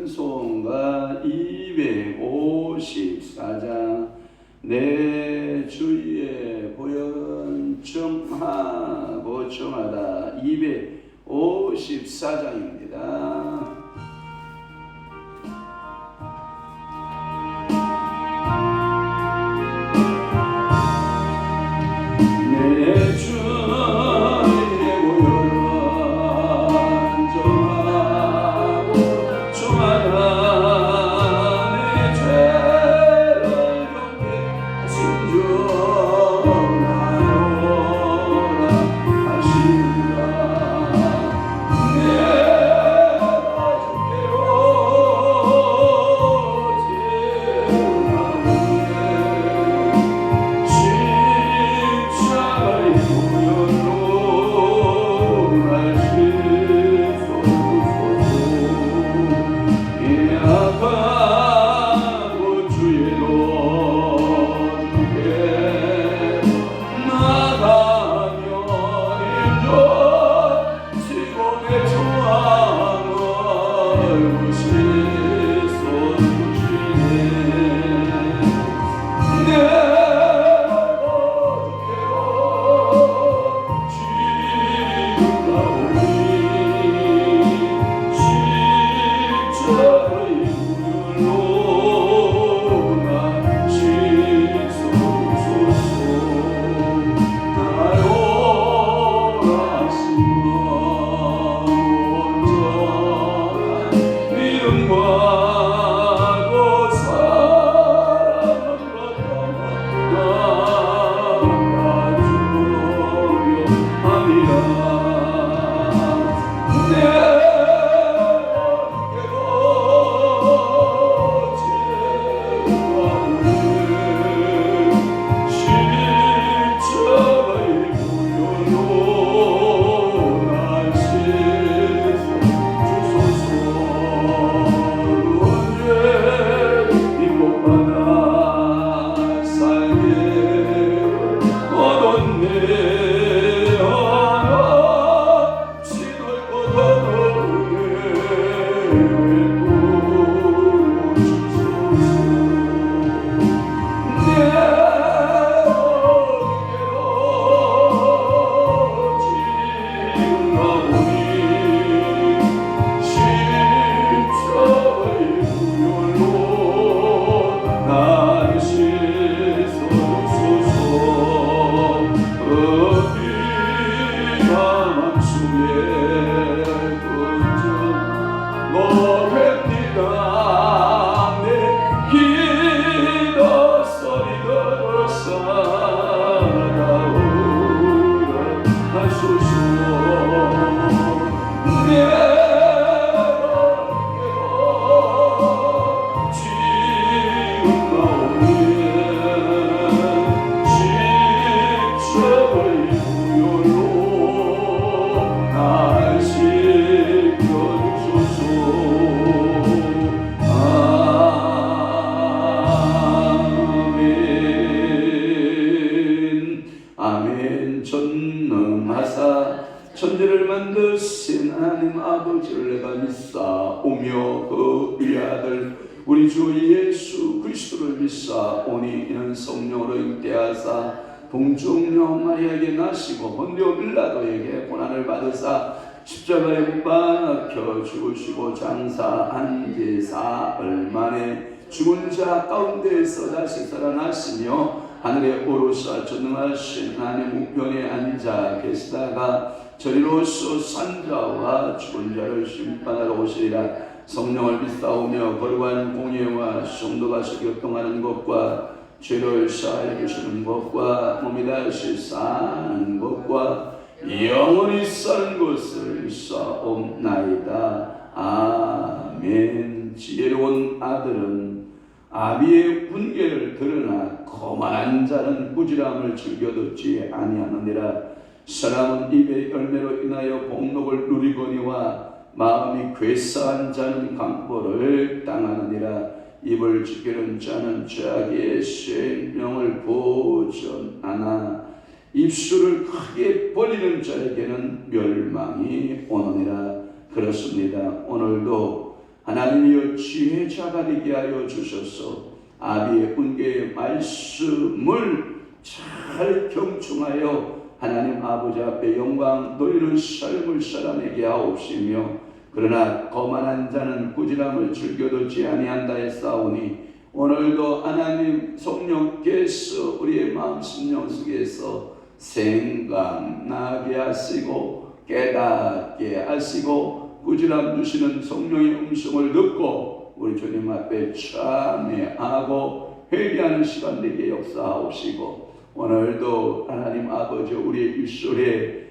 찬송가 254장 내 주위에 보혈은 정하고 정하다 254장입니다. 천지를 만드신 하나님 아버지를 내가 믿사오며 그 일의 아들 우리 주 예수 그리스도를 믿사오니 이는 성령으로 잉태하사 동정녀 마리아에게 나시고 본디오 빌라도에게 고난을 받으사 십자가에 못 박혀 죽으시고 장사한 지 사흘 만에 죽은 자 가운데에서 다시 살아나시며 하늘에 오르사 전능하신 하나님 우편에 앉아 계시다가 저리로서 산자와 죽은 자를 심판하러 오시리라. 성령을 믿사오며 거룩한 공예와 성도가 교통하는 것과 죄를 사하여 주시는 것과 몸이 다시 사는 것과 영원히 사는 것을 믿사옵나이다. 아멘. 지혜로운 아들은 아비의 훈계를 들으나 거만한 자는 꾸지람을 즐겨 듣지 아니하느니라. 사람은 입의 열매로 인하여 복록을 누리거니와 마음이 괴사한 자는 강포를 당하느니라. 입을 지키는 자는 자기의 생명을 보존하나 입술을 크게 벌리는 자에게는 멸망이 오느니라. 그렇습니다. 오늘도 하나님이여 지혜자가 되게 하여 주셔서 아비의 훈계의 말씀을 잘 경청하여 하나님 아버지 앞에 영광 돌리는 삶을 살아내게 하옵시며, 그러나 거만한 자는 꾸지람을 즐겨듣지 아니한다 했사오니 오늘도 하나님 성령께서 우리의 마음 심령 속에서 생각나게 하시고 깨닫게 하시고 꾸지람 주시는 성령의 음성을 듣고 우리 주님 앞에 참회하고 회개하는 시간 되게 역사하옵시고, 오늘도 하나님 아버지 우리의 입술에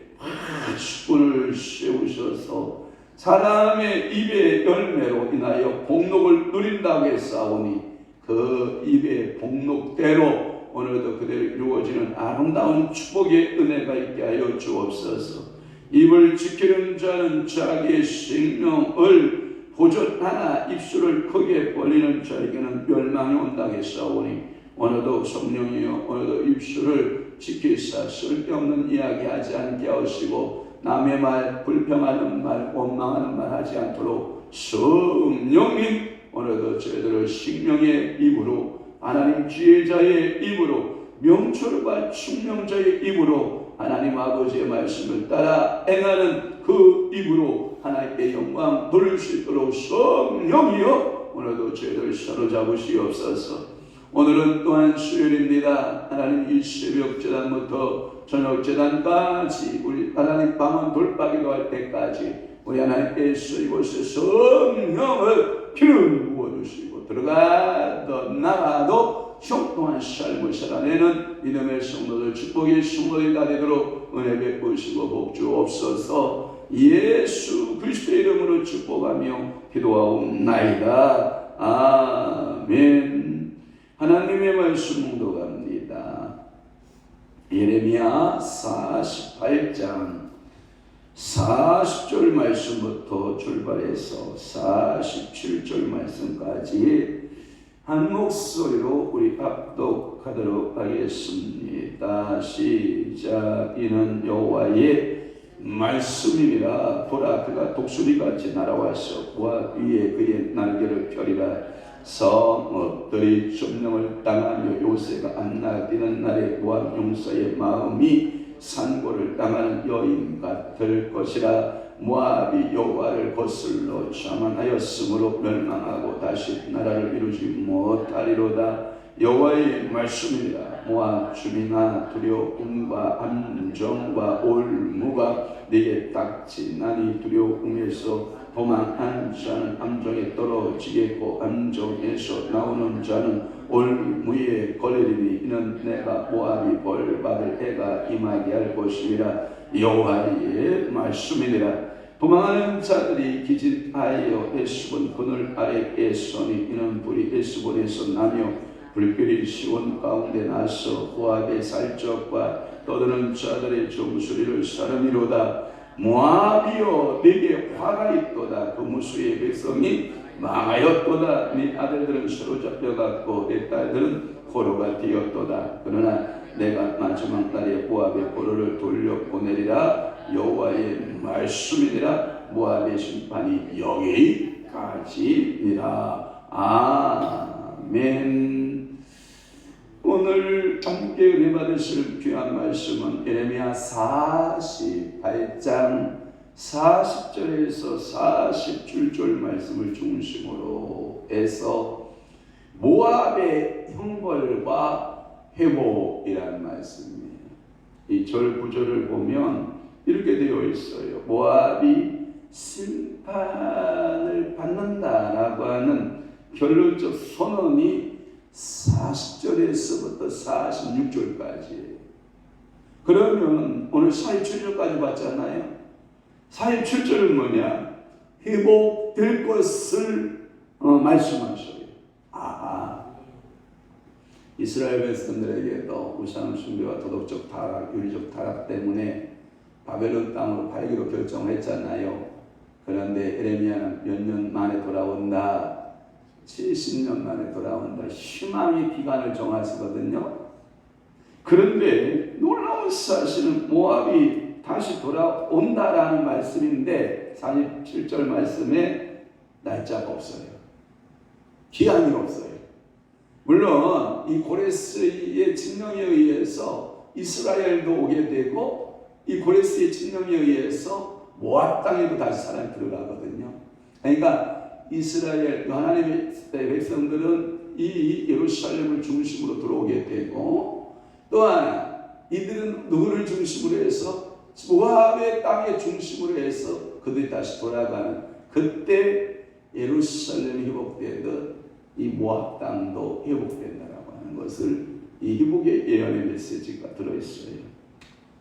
축분을 세우셔서 사람의 입의 열매로 인하여 복록을 누린다고 했사오니 그 입의 복록대로 오늘도 그대로 이루어지는 아름다운 축복의 은혜가 있게 하여 주옵소서. 입을 지키는 자는 자기의 생명을 보존하나 입술을 크게 벌리는 자에게는 멸망이 온다고 했사오니 오늘도 성령이여 오늘도 입술을 지키사 쓸데없는 이야기 하지 않게 하시고 남의 말, 불평하는 말, 원망하는 말 하지 않도록 성령님 오늘도 저희들을 생명의 입으로, 하나님 지혜자의 입으로, 명철과 충명자의 입으로 하나님 아버지의 말씀을 따라 행하는 그 입으로 하나님의 영광 돌릴 수 있도록 성령이여 오늘도 저희들 사로잡으시옵소서. 오늘은 또한 수요일입니다. 하나님 이 새벽 재단부터 저녁 재단까지 우리 하나님 방언 돌파기도 할 때까지 우리 하나님께서 이곳에 성령을 기름 부어주시고 들어가도 나가도 형통한 삶을 살아내는 믿음의 성도들, 축복의 성도들이 다 되도록 은혜 베푸시고 복주옵소서. 예수 그리스도의 이름으로 축복하며 기도하옵나이다. 아멘. 하나님의 말씀 묵독합니다. 예레미야 48장 40절 말씀부터 출발해서 47절 말씀까지 한 목소리로 우리 합독하도록 하겠습니다. 시작. 이는 여호와의 말씀이니라. 보라, 그가 독수리같이 날아와서 모압 위에 그의 날개를 펴리라. 성읍들이 점령을 당하며 요새가 안 나뛰는 날에 모압 용사의 마음이 산고를 당하는 여인 같을 것이라. 모압이 여호와를 거슬러 자만하였으므로 멸망하고 다시 나라를 이루지 못하리로다. 여호와의 말씀이라. 모압 주민아, 두려움과 암정과 올무가 네게 닥치나니 두려움에서 도망한 자는 암정에 떨어지겠고 암정에서 나오는 자는 올무에 걸리리니 이는 내가 모압이 벌받을 해가 임하게 할 것이니라. 여호와의 말씀이니라. 도망하는 자들이 기진하여 에스본 그늘 아래에 서니 이는 불이 에스본에서 나며 불길이 시온 가운데 나서 모압의 살적과 떠드는 자들의 종소리를 사르미로다. 모압이여, 네게 화가 있도다. 그 무수의 백성이 망하였도다. 네 아들들은 사로잡혀갔고 내 딸들은 포로가 되었도다. 그러나 내가 마지막 날에 모압의 포로를 돌려보내리라. 여호와의 말씀이니라. 모압의 심판이 여기까지니라. 아멘. 오늘 함께 은혜 받으실 귀한 말씀은 예레미야 48장 40절에서 47절 말씀을 중심으로 해서 모압의 형벌과 회복이라는 말씀이에요. 이 절 구절을 보면 이렇게 되어 있어요. 모압이 심판을 받는다라고 하는 결론적 선언이 40절에서부터 46절까지. 그러면 오늘 47절까지 봤잖아요. 47절은 뭐냐? 회복될 것을 말씀하셔요. 이스라엘 백성들에게도 우상 숭배와 도덕적 타락, 윤리적 타락 때문에 바벨론 땅으로 팔기로 결정을 했잖아요. 그런데 에레미야는 몇 년 만에 돌아온다. 70년 만에 돌아온다. 희망의 기간을 정하시거든요. 그런데 놀라운 사실은 모압이 다시 돌아온다라는 말씀인데 47절 말씀에 날짜가 없어요. 기한이 없어요. 물론 이 고레스의 칙령에 의해서 이스라엘도 오게 되고 이 고레스의 칙령에 의해서 모압 땅에도 다시 사람이 들어가거든요. 그러니까 이스라엘 하나님의 백성들은 이 예루살렘을 중심으로 들어오게 되고, 또한 이들은 누구를 중심으로 해서 모압의 땅의 중심으로 해서 그들이 다시 돌아가는, 그때 예루살렘이 회복되듯 이 모압 땅도 회복된다라고 하는 것을 이 히브리의 예언의 메시지가 들어있어요.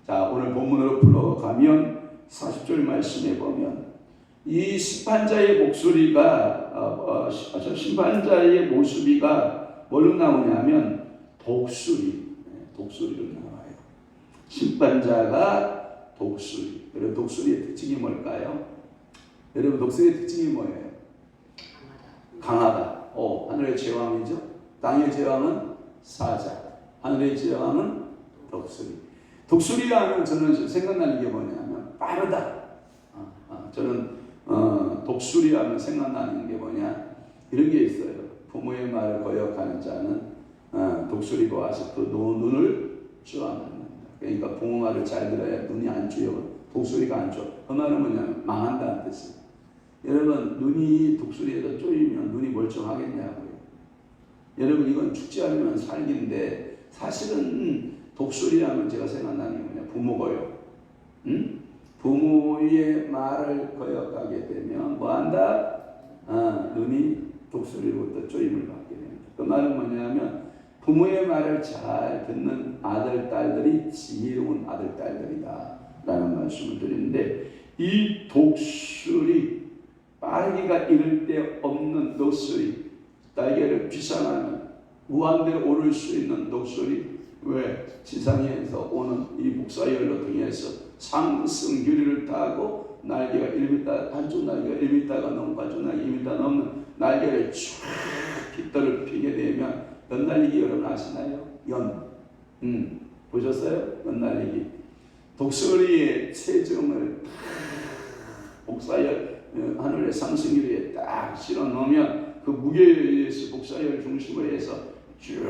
자, 오늘 본문으로 풀어가면 40절 말씀에 보면 이 심판자의 목소리가 심판자의 모습이가 뭘로 나오냐면 독수리로 나와요. 심판자가 독수리. 여러분, 독수리의 특징이 뭘까요? 여러분, 독수리의 특징이 뭐예요? 강하다. 하늘의 제왕이죠. 땅의 제왕은 사자, 하늘의 제왕은 독수리. 독수리가 하면 저는 생각나는 게 뭐냐면 빠르다. 저는 독수리 하면 생각나는 게 뭐냐, 이런 게 있어요. 부모의 말을 거역하는 자는 독수리가 와서 그 눈을 쪼아놓는다. 그러니까 부모 말을 잘 들어야 눈이 안 쪼여. 독수리가 안 쪼여. 그 말은 뭐냐면 망한다는 뜻이에요. 여러분, 눈이 독수리에다 쪼이면 눈이 멀쩡하겠냐고요. 여러분, 이건 죽지 않으면 살기인데, 사실은 독수리라면 제가 생각나는 게 뭐냐, 부모고요. 부모의 말을 거역하게 되면 뭐한다? 눈이 독수리로부터 쪼임을 받게 됩니다. 그 말은 뭐냐면 부모의 말을 잘 듣는 아들, 딸들이 지혜로운 아들, 딸들이다 라는 말씀을 드리는데, 이 독수리, 빠르기가 이를 데 없는 독수리, 날개를 비상하면 무한대로 오를 수 있는 독수리, 왜? 지상에서 오는 이 복사열로 통해서 상승규리를 타고 날개가 1m, 한쪽 날개가 1m가 넘고 한쪽 날개가 2m 넘는 날개를 쫙 깃털을 피게 되면 연날리기 여러분 아시나요? 보셨어요? 연날리기. 독수리의 체중을 복사열 하늘의 상승규리에 딱 실어 놓으면 그 무게에 의해서 복사열 중심으로 해서 쭉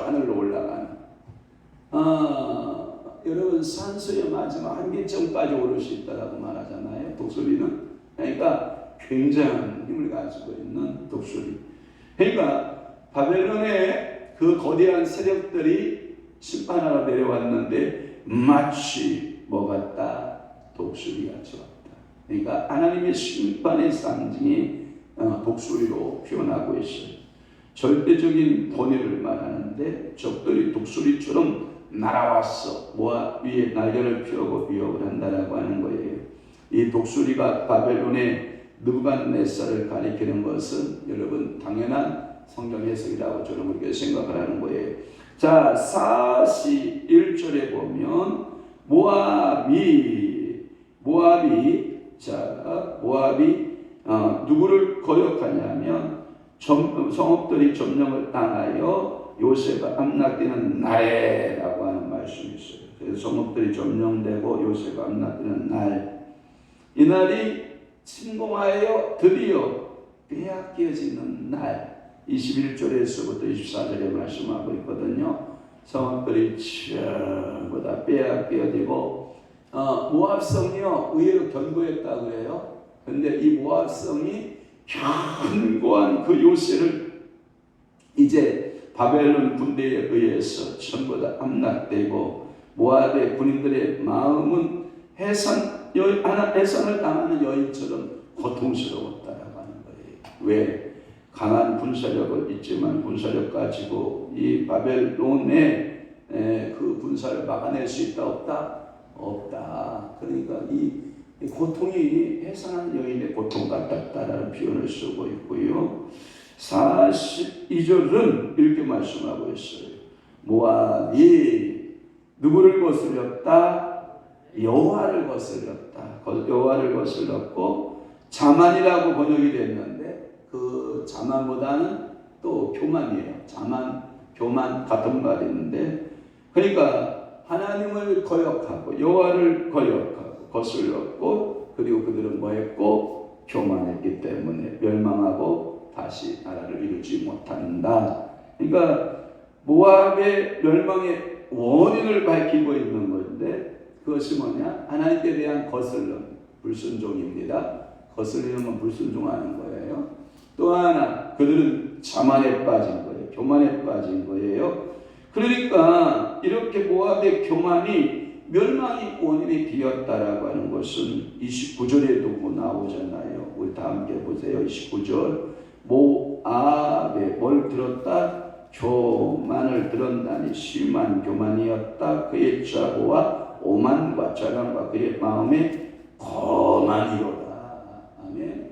하늘로 올라가는, 여러분, 산소의 마지막 한계점까지 오를 수 있다고 말하잖아요. 독수리는. 그러니까 굉장한 힘을 가지고 있는 독수리. 그러니까 바벨론의 그 거대한 세력들이 심판하러 내려왔는데 마치 뭐 같다? 독수리같이 왔다. 그러니까 하나님의 심판의 상징이 독수리로 표현하고 있어요. 절대적인 번뇌를 말하는데 적들이 독수리처럼 날아왔어 모압 위에 날개를 펴고 위협을 한다라고 하는 거예요. 이 독수리가 바벨론의 느부갓네살을 가리키는 것은 여러분 당연한 성경 해석이라고 저는 그렇게 생각을 하는 거예요. 자, 41절에 보면 모압이 누구를 거역하냐면 성읍들이 점령을 당하여 요새가 함락되는 날에라고 하는 말씀이 있어요. 그래서 성읍들이 점령되고 요새가 함락되는 날, 이 날이 침공하여 드디어 빼앗겨지는 날, 21절에서부터 24절에 말씀하고 있거든요. 성읍들이 전부 다 빼앗겨지고 모압성이요 의외로 견고했다고 해요. 근데 이 모압성이 견고한 그 요새를 이제 바벨론 군대에 의해서 전부 다 함락되고 모압의 군인들의 마음은 해산을 당하는 여인처럼 고통스러웠다라고 하는 거예요. 왜? 강한 군사력을 있지만 군사력 가지고 이 바벨론의 그 군사를 막아낼 수 있다 없다? 없다. 그러니까 이 고통이 해산한 여인의 고통 같았다라는 표현을 쓰고 있고요. 42절은 이렇게 말씀하고 있어요. 모압이 누구를 거슬렸다? 여호와를 거슬렸다. 여호와를 거슬렸고 자만이라고 번역이 됐는데 그 자만보다는 또 교만이에요. 자만, 교만 같은 말이 있는데, 그러니까 하나님을 거역하고 여호와를 거역하고 거슬렸고, 그리고 그들은 뭐했고? 교만했기 때문에 멸망하고 다시 나라를 이루지 못한다. 그러니까 모압의 멸망의 원인을 밝히고 있는 건데 그것이 뭐냐? 하나님께 대한 거슬림, 불순종입니다. 거슬리는 건 불순종하는 거예요. 또 하나, 그들은 자만에 빠진 거예요. 교만에 빠진 거예요. 그러니까 이렇게 모압의 교만이 멸망의 원인이 되었다라고 하는 것은 29절에도 나오잖아요. 우리 다 함께 보세요. 29절. 모압에 뭘 들었다? 교만을 들었다니 심한 교만이었다. 그의 자고와 오만과 자랑과 그의 마음에 거만이로다. 아멘.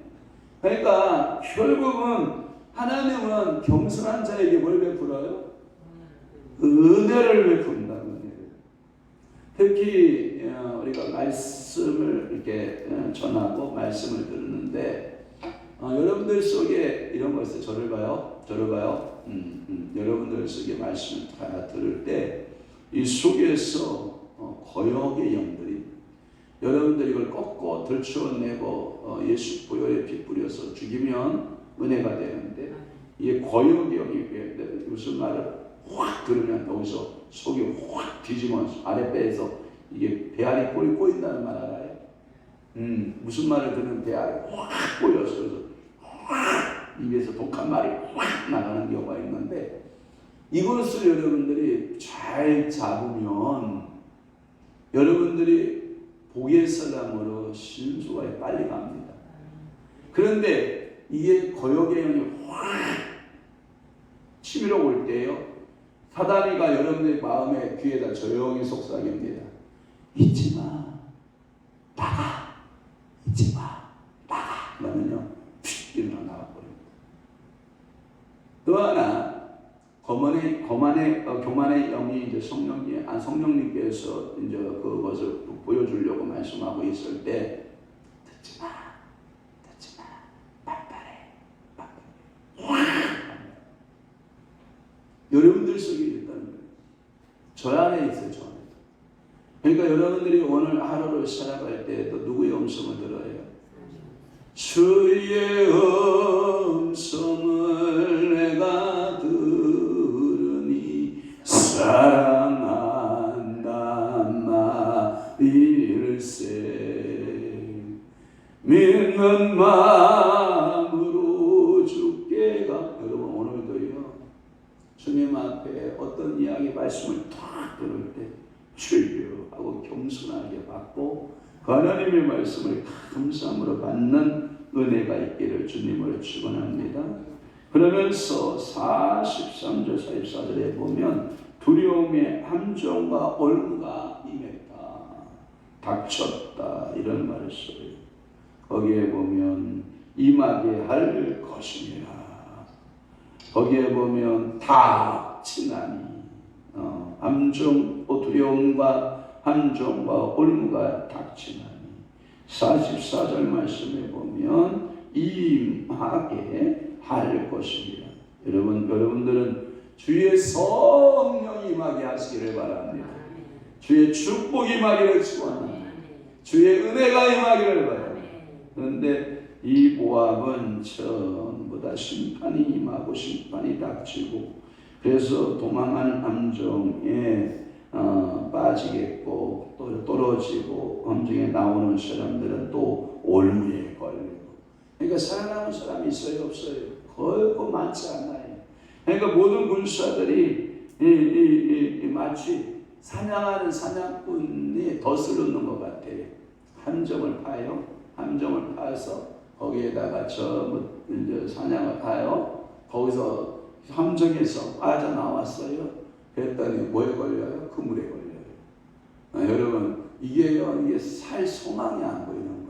그러니까 결국은 하나님은 겸손한 자에게 뭘 베풀어요? 은혜를 베푼다. 특히 우리가 말씀을 이렇게 전하고 말씀을 듣는데 여러분들 속에 이런 거 있어요. 저를 봐요. 여러분들 속에 말씀을 다 들을 때 이 속에서 거역의 영들이 여러분들 이걸 꺾고 들추어내고 예수 보혈에 피 뿌려서 죽이면 은혜가 되는데 이게 거역의 영이 무슨 말을 확 들으면 여기서 속이 확 뒤집어 아랫배에서 이게 배알이 꼴이 꼬인다는 말 알아요? 무슨 말을 들으면 배알이 확 꼬여서 그래서 확 입에서 독한 말이 확 나가는 경우가 있는데 이것을 여러분들이 잘 잡으면 여러분들이 복의 사람으로 신수가 빨리 갑니다. 그런데 이게 거역의 영이 확 치밀어 올 때요. 사단이가 여러분의 마음에 귀에다 조용히 속삭입니다. 잊지마, 나가, 잊지마, 나가. 그러면요, 일어나 나가버립니다. 또 하나, 교만의 영이 이제 성령님께서 이제 그것을 보여주려고 말씀하고 있을 때, 듣지마, 빨빨해. 여러분들 속에 있다는 거예요. 저 안에 있어요, 저 안에. 그러니까 여러분들이 오늘 하루를 살아갈 때 또 누구의 음성을 들어요? 주의 음성을 내가 들으니 사랑한다 말일세 믿는 마음으로 주께 가. 여러분 오늘도요 주님 앞에 어떤 이야기 말씀을 탁 들을 때 주여 하고 겸손하게 받고 그 하나님의 말씀을 감사함으로 받는 은혜가 있기를 주님으로 축원합니다. 그러면서 43절 44절에 보면 두려움의 함정과 얼무가 임했다. 닥쳤다. 이런 말을 써요. 거기에 보면 임하게 할 것이니라. 거기에 보면 닥치나니 두려움과 함정과 올무가 닥치나니 44절 말씀에 보면 임하게 할 것이니라. 여러분들은 주의 성령이 임하게 하시기를 바랍니다. 주의 축복이 임하기를 축원합니다. 주의 은혜가 임하기를 바랍니다. 그런데 이 모압은 전부 다 심판이 임하고 심판이 닥치고 그래서 도망하는 함정에 빠지겠고 또 떨어지고 함정에 나오는 사람들은 또 올무에 걸리고 그러니까 살아남은 사람이 있어요 없어요? 거의 많지 않아요. 그러니까 모든 군사들이 마치 사냥하는 사냥꾼이 덫을 놓는 것 같아요. 함정을 파요. 함정을 파서 거기에다가 전부 이제 사냥을 파요. 거기서 함정에서 빠져나왔어요. 그랬더니 뭐에 걸려요? 그물에 걸려요. 여러분 이게 살 소망이 안 보이는 거예요.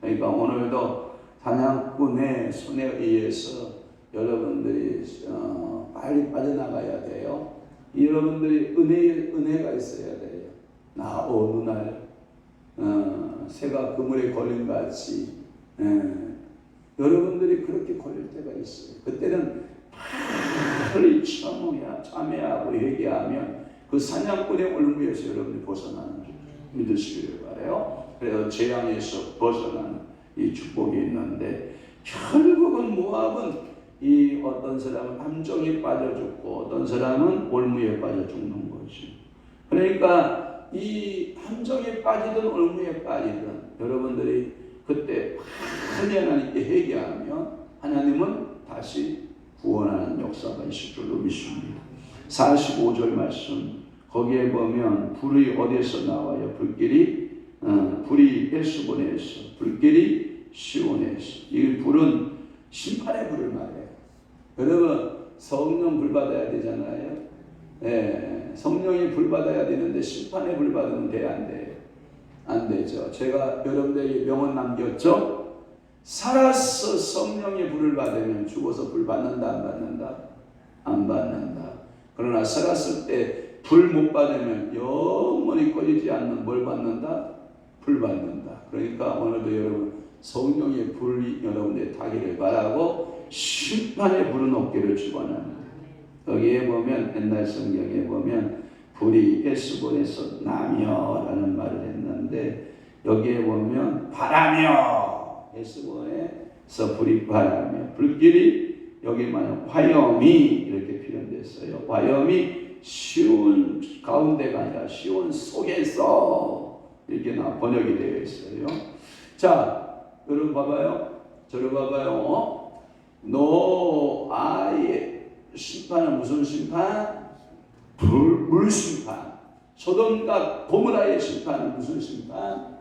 그러니까 오늘도 사냥꾼의 손에 의해서 여러분들이 빨리 빠져나가야 돼요. 여러분들이 은혜가 있어야 돼요. 나 어느 날 새가 그물에 걸린 것 같이 여러분들이 그렇게 걸릴 때가 있어요. 그때는 빨리 참여하고 회개하면 그 사냥꾼의 올무에서 여러분이 벗어나는 줄 믿으시기를 바라요. 그래서 재앙에서 벗어나는 이 축복이 있는데 결국은 모압은 이 어떤 사람은 함정에 빠져 죽고 어떤 사람은 올무에 빠져 죽는 거지. 그러니까 이 함정에 빠지든 올무에 빠지든 여러분들이 그때 빨리 하나님께 회개하면 하나님은 다시 구원하는 역사가 있을 줄로 믿습니다. 45절 말씀 거기에 보면 불이 어디에서 나와요? 불이 에스본에서, 불길이 시온에서. 이 불은 심판의 불을 말해요. 여러분 성령 불 받아야 되잖아요. 예, 성령이 불 받아야 되는데 심판의 불 받으면 돼, 안 돼요? 안 되죠. 제가 여러분들에게 명언 남겼죠? 살아서 성령의 불을 받으면 죽어서 불 받는다, 안 받는다? 안 받는다. 그러나 살았을 때 불 못 받으면 영원히 꺼지지 않는 뭘 받는다? 불 받는다. 그러니까 오늘도 여러분 성령의 불이 여러분들의 타기를 바라고 심판의 불은 없기를 축원합니다. 여기에 보면 옛날 성경에 보면 불이 에스본에서 나며라는 말을 했는데 여기에 보면 바라며, 에스본에서 불이 바라며, 불길이 여기만 화염이 이렇게 표현됐어요. 화염이 시온 가운데가 아니라 시온 속에서 이렇게 번역이 되어 있어요. 자, 여러분 봐봐요. 저를 봐봐요. 노아의 심판은 무슨 심판? 물 심판. 소돔과 고모라의 심판은 무슨 심판?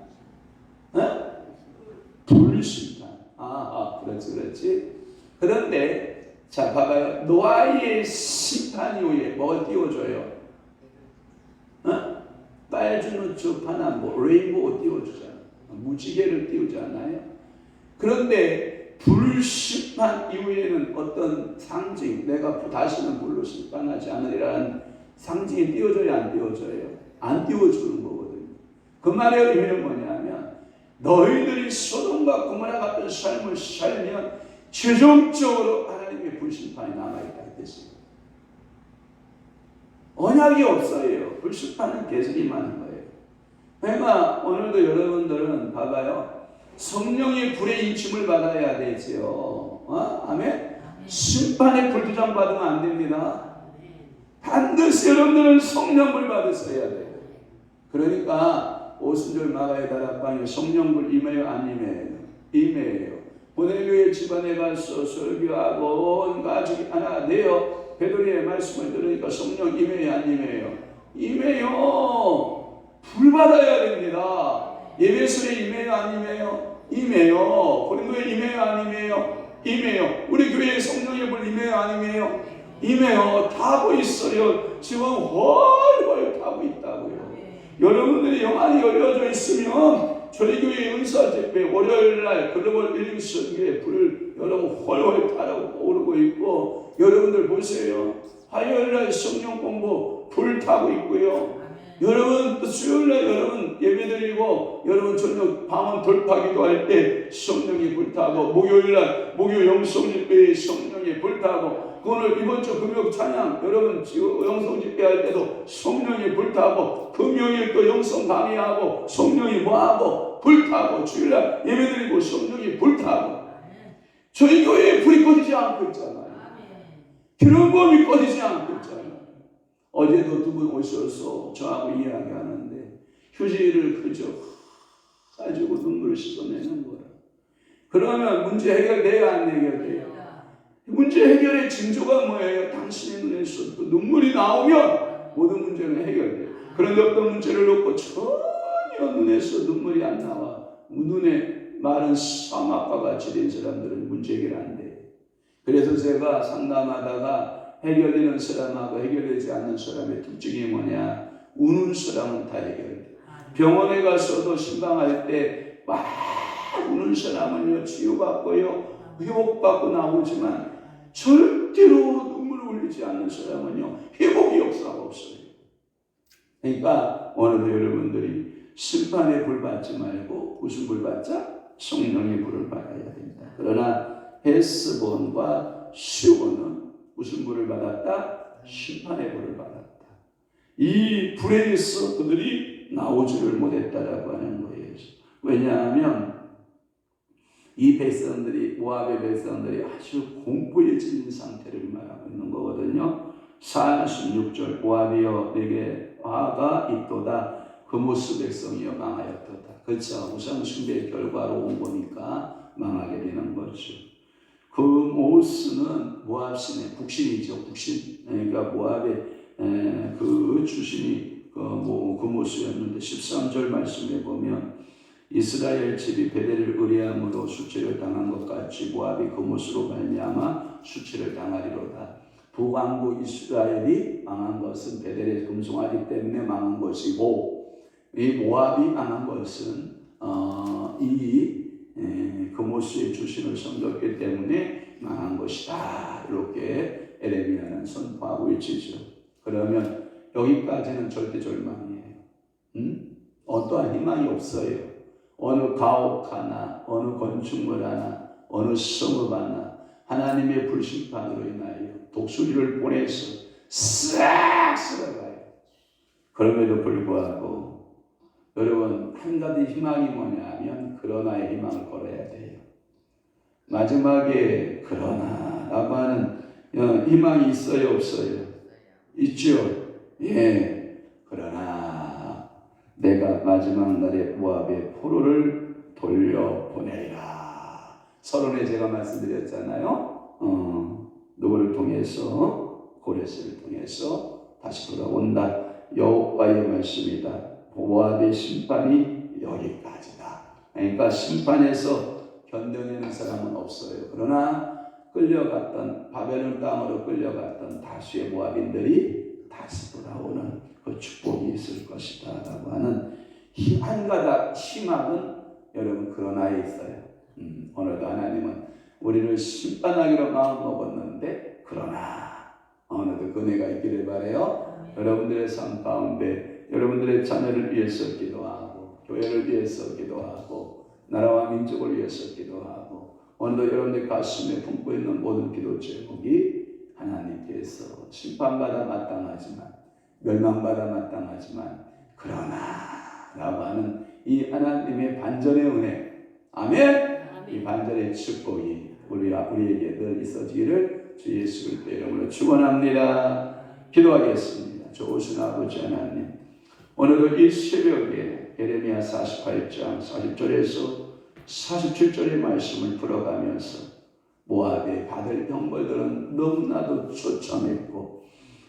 불 심판. 그렇지. 그런데 자, 봐봐요. 노아의 심판 이후에 뭐 띄워줘요? 빨주노초 파남보, 레인보우 띄워주잖아. 무지개를 띄우잖아요. 그런데 불 심판 이후에는 어떤 상징, 내가 다시는 불로 심판하지 않으리라는 상징이 띄워져야 안 띄워져요? 안 띄워주는 거거든요. 그 말의 의미는 뭐냐면 너희들이 소돔과 고모라 같은 삶을 살면 최종적으로 하나님의 불심판이 남아있다 했어요. 언약이 없어요. 불심판은 계속 임하는 거예요. 그러니까 오늘도 여러분들은 봐봐요. 성령의 불의 인침을 받아야 되지요. 아멘? 심판의 불두장 받으면 안 됩니다. 반드시 여러분들은 성령불 받으셔야 돼요. 그러니까 오순절 마가의 다락방에 성령불 임해요, 안 임해요? 임해요. 고넬료의 집안에 가서 설교하고 온 가족이 하나 되어 베드로의 말씀을 들으니까 성령 임해요, 안 임해요? 임해요. 불 받아야 됩니다. 예배설에 임해요, 안 임해요? 임해요. 고린도에 임해요, 안 임해요? 임해요. 우리 교회에 성령의 불 임해요, 안 임해요? 임해요. 타고 있어요. 지금 훨훨 타고 있다고요. 여러분들이 영안이 열려져 있으면 저희 교회 은사 집회 월요일날 글로벌 일링 선교의 불을 여러분 훨훨 타고 오르고 있고, 여러분들 보세요. 화요일날 성령 공부 불 타고 있고요. 여러분 수요일날 여러분 예배드리고 여러분 저녁 방언 돌파기도 할 때 성령이 불타고, 목요일날 목요 영성집회에 성령이 불타고, 오늘 이번 주 금요 찬양 여러분 영성집회 할 때도 성령이 불타고, 금요일 또 영성 강의하고 성령이 뭐하고 불타고, 주일날 예배드리고 성령이 불타고. 저희 교회에 불이 꺼지지 않고 있잖아요. 기름부음이 꺼지지 않고 있잖아요. 어제도 두 분 오셔서 저하고 이야기하는데 휴지를 그저 가지고 눈물을 씻어내는 거야. 그러면 문제 해결돼야 안 해결돼요? 문제 해결의 징조가 뭐예요? 당신의 눈에서 또 눈물이 나오면 모든 문제는 해결돼요. 그런데 어떤 문제를 놓고 전혀 눈에서 눈물이 안 나와, 눈에 마른 사막과 같이 된 사람들은 문제 해결 안 돼요. 그래서 제가 상담하다가 해결되는 사람하고 해결되지 않는 사람의 특징이 뭐냐? 우는 사람은 다 해결돼. 병원에 가서도 신방할 때 막 우는 사람은요 치유받고요 회복받고 나오지만 절대로 눈물을 흘리지 않는 사람은요 회복의 역사가 없어요. 그러니까 오늘도 여러분들이 심판의 불 받지 말고 무슨 불 받자? 성령의 불을 받아야 된다. 그러나 헤스본과 시온은 무슨 불을 받았다? 심판의 불을 받았다. 이 불에 의해서 그들이 나오지를 못했다라고 하는 거예요. 왜냐하면 이 백성들이 모압의 백성들이 아주 공포해진 상태를 말하고 있는 거거든요. 46절 모압이여 내게 화가 있도다. 그모스 백성이여 망하였도다. 그렇죠. 우상 숭배의 결과로 온 거니까 망하게 되는 거죠. 그모스는 모압 신의 북신이죠. 북신. 그러니까 모압의 그 주신이 그모스였는데 13절 말씀에 보면 이스라엘 집이 베델을 의뢰함으로 수치를 당한 것 같이 모압이 그모스로 말미암아 수치를 당하리로다. 북왕국 이스라엘이 망한 것은 베델의 금송아지 때문에 망한 것이고 이 모압이 망한 것은 그모스의 주신을 섬겼기 때문에 망한 것이다. 이렇게 에레미야는 선포하고 있지죠. 그러면 여기까지는 절대 절망이에요. 어떠한 희망이 없어요. 어느 가옥 하나, 어느 건축물 하나, 어느 성읍 하나 하나님의 불심판으로 인하여 독수리를 보내서 싹 쓸어가요. 그럼에도 불구하고 여러분 한 가지 희망이 뭐냐면 그러나의 희망을 걸어야 돼요. 마지막에 그러나라고 하는 희망이 있어요 없어요? 있죠. 예. 그러나 내가 마지막 날에 모압의 포로를 돌려보내리라. 서론에 제가 말씀드렸잖아요. 누구를 통해서 고레스를 통해서 다시 돌아온다. 여호와의 말씀이다. 모압의 심판이 여기까지다. 그러니까 심판에서 견뎌내는 사람은 없어요. 그러나 끌려갔던 바벨론 땅으로 끌려갔던 다수의 모압인들이 다시 돌아오는 그 축복이 있을 것이다 라고 하는 한 가지 희망은 여러분 그러나에 있어요. 오늘도 하나님은 우리를 심판하기로 마음먹었는데 그러나 어느덧 은혜가 있기를 바라요. 여러분들의 삶 가운데 여러분들의 자녀를 위해서 기도하고 교회를 위해서 기도하고 나라와 민족을 위해서 기도하고 오늘도 여러분들 가슴에 품고 있는 모든 기도 제목이 하나님께서 심판받아 마땅하지만 멸망받아 마땅하지만 그러나 라고 하는 이 하나님의 반전의 은혜 아멘. 이 반전의 축복이 우리에게 늘 있어지기를 주 예수 그리스도의 이름으로 축원합니다. 기도하겠습니다. 좋으신 아버지 하나님, 오늘도 이 새벽에 예레미야 48장 40절에서 47절의 말씀을 풀어가면서 모압의 받을 형벌들은 너무나도 처참했고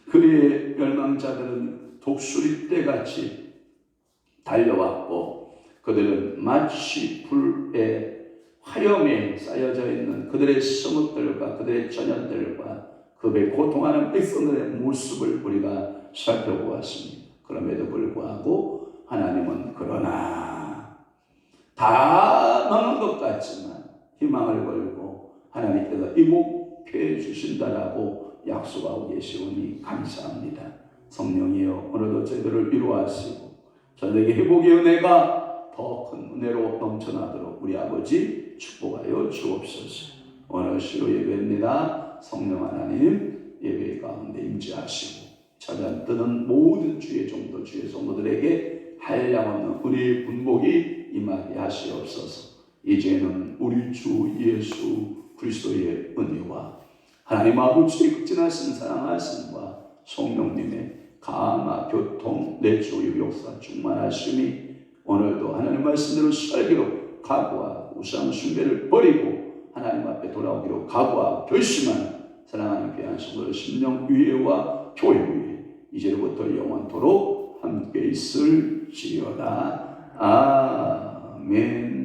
그의 멸망자들은 독수리 떼같이 달려왔고 그들은 마치 불의 화염에 쌓여져 있는 그들의 성읍들과 그들의 자녀들과 그의 고통하는 백성들의 모습을 우리가 살펴보았습니다. 그럼에도 불구하고 하나님은 그러나 다 망한 것 같지만 희망을 걸고 하나님께서 이복해 주신다라고 약속하고 계시오니 감사합니다. 성령이여 오늘도 저희들을 위로하시고 저희에게 회복의 은혜가 더 큰 은혜로 넘쳐나도록 우리 아버지 축복하여 주옵소서. 오늘 시로 예배입니다. 성령 하나님 예배 가운데 임재하시고 찾아뜨는 모든 주의 종도 주의 성도들에게 한량없는 은혜의 분복이 임하게 하시옵소서. 이제는 우리 주 예수 그리스도의 은혜와 하나님 아버지의 극진하신 사랑하심과 성령님의 감화 교통 내주 역사 충만하심이 오늘도 하나님 말씀대로 살기로 각오하고 우상 숭배를 버리고 하나님 앞에 돌아오기로 각오하고 결심하는 사랑하는 귀한 성도의 심령 위에와 교회 위에 이제부터 영원토록 함께 있을지어다. 아멘.